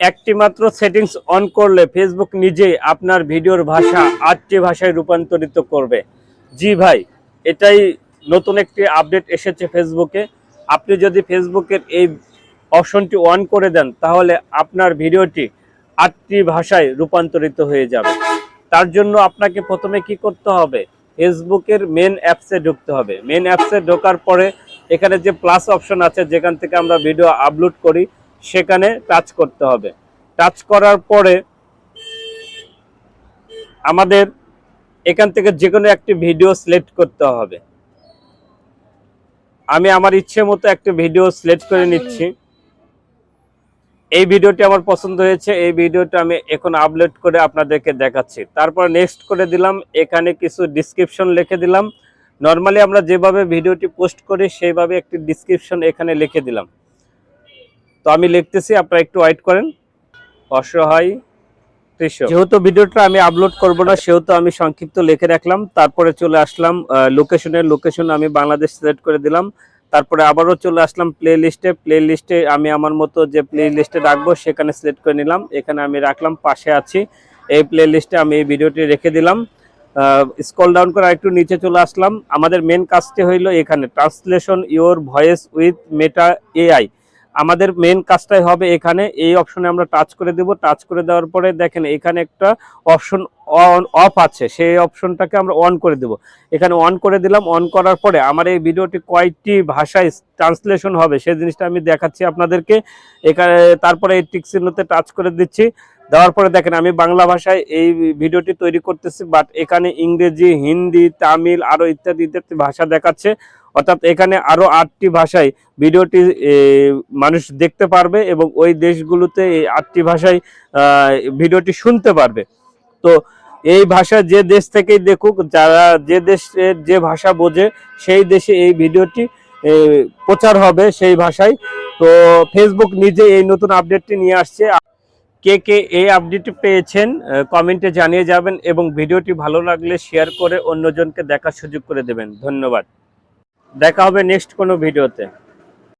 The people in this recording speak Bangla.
একটি মাত্র সেটিংস অন করলে ফেসবুক নিজেই আপনার ভিডিওর ভাষা 8টি ভাষায় রূপান্তরিত করবে। জি ভাই, এটাই নতুন একটি আপডেট এসেছে ফেসবুকে। আপনি যদি ফেসবুকের এই অপশনটি অন করে দেন তাহলে আপনার ভিডিওটি 8টি ভাষায় রূপান্তরিত হয়ে যাবে। তার জন্য আপনাকে প্রথমে কি করতে হবে, ফেসবুকের মেন অ্যাপসে ঢুকতে হবে। মেন অ্যাপসে ঢোকার পরে এখানে যে প্লাস অপশন আছে যেখান থেকে আমরা ভিডিও আপলোড করি সেখানে টাচ করতে হবে। টাচ করার পরে আমাদের এখান থেকে যে কোনো একটি ভিডিও সিলেক্ট করতে হবে। আমি আমার ইচ্ছে মতো একটা ভিডিও সিলেক্ট করে নিচ্ছি। এই ভিডিওটি আমার পছন্দ হয়েছে, এই ভিডিওটা আমি এখন আপলোড করে আপনাদেরকে দেখাচ্ছি। তারপর নেক্সট করে দিলাম, এখানে কিছু ডিসক্রিপশন লিখে দিলাম। নর্মালি আমরা যেভাবে ভিডিওটি পোস্ট করি সেইভাবে একটি ডিসক্রিপশন এখানে লিখে দিলাম। তো আমি লিখতেছি, আপনারা একটু ওয়েট করেন। অসহায় কৃষক, যেহেতু ভিডিওটা আমি আপলোড করব না সেহেতু আমি সংক্ষিপ্ত লিখে রাখলাম। তারপরে চলে আসলাম লোকেশন আমি বাংলাদেশ সিলেক্ট করে দিলাম। তারপরে আবারও চলে আসলাম প্লে লিস্টে আমি আমার মতো যে প্লে লিস্টে রাখবো সেখানে সিলেক্ট করে নিলাম। এখানে আমি রাখলাম পাশে আছি, এই প্লে লিস্টে আমি এই ভিডিওটি রেখে দিলাম। স্ক্রল ডাউন করে একটু নিচে চলে আসলাম। আমাদের মেন কাজটি হইলো এখানে translation your voice with Meta AI. আমাদের মেন কাজটাই হবে এখানে এই অপশনে আমরা টাচ করে দেব। টাচ করে দেওয়ার পরে দেখেন এখানে একটা অপশন অফ আছে, সেই অপশনটাকে আমরা অন করে দেব। এখানে অন করে দিলাম। অন করার পরে আমার এই ভিডিওটি কয়টি ভাষায় ট্রান্সলেশন হবে সেই জিনিসটা আমি দেখাচ্ছি আপনাদেরকে। এখানে তারপরে এই টিক চিহ্নতে টাচ করে দিচ্ছি। দেওয়ার পরে দেখেন আমি বাংলা ভাষায় এই ভিডিওটি তৈরি করতেছি, বাট এখানে ইংরেজি, হিন্দি, তামিল আরো ইত্যাদি ইত্যাদি ভাষা দেখাচ্ছে। অর্থাৎ এখানে আরো 8টি ভাষায় ভিডিওটি মানুষ দেখতে পারবে এবং ওই দেশগুলোতে এই 8টি ভাষায় ভিডিওটি শুনতে পারবে। তো এই ভাষা যে দেশ থেকেই দেখুক, যারা যে দেশের যে ভাষা বোঝে সেই দেশে এই ভিডিওটি প্রচার হবে সেই ভাষায়। তো ফেসবুক নিজে এই নতুন আপডেটটি নিয়ে আসছে। কে কে এই আপডেটটি পেয়েছেন কমেন্টে জানিয়ে যাবেন এবং ভিডিওটি ভালো লাগলে শেয়ার করে অন্যজনকে দেখার সুযোগ করে দেবেন। ধন্যবাদ। দেখা হবে নেক্সট কোনো ভিডিওতে।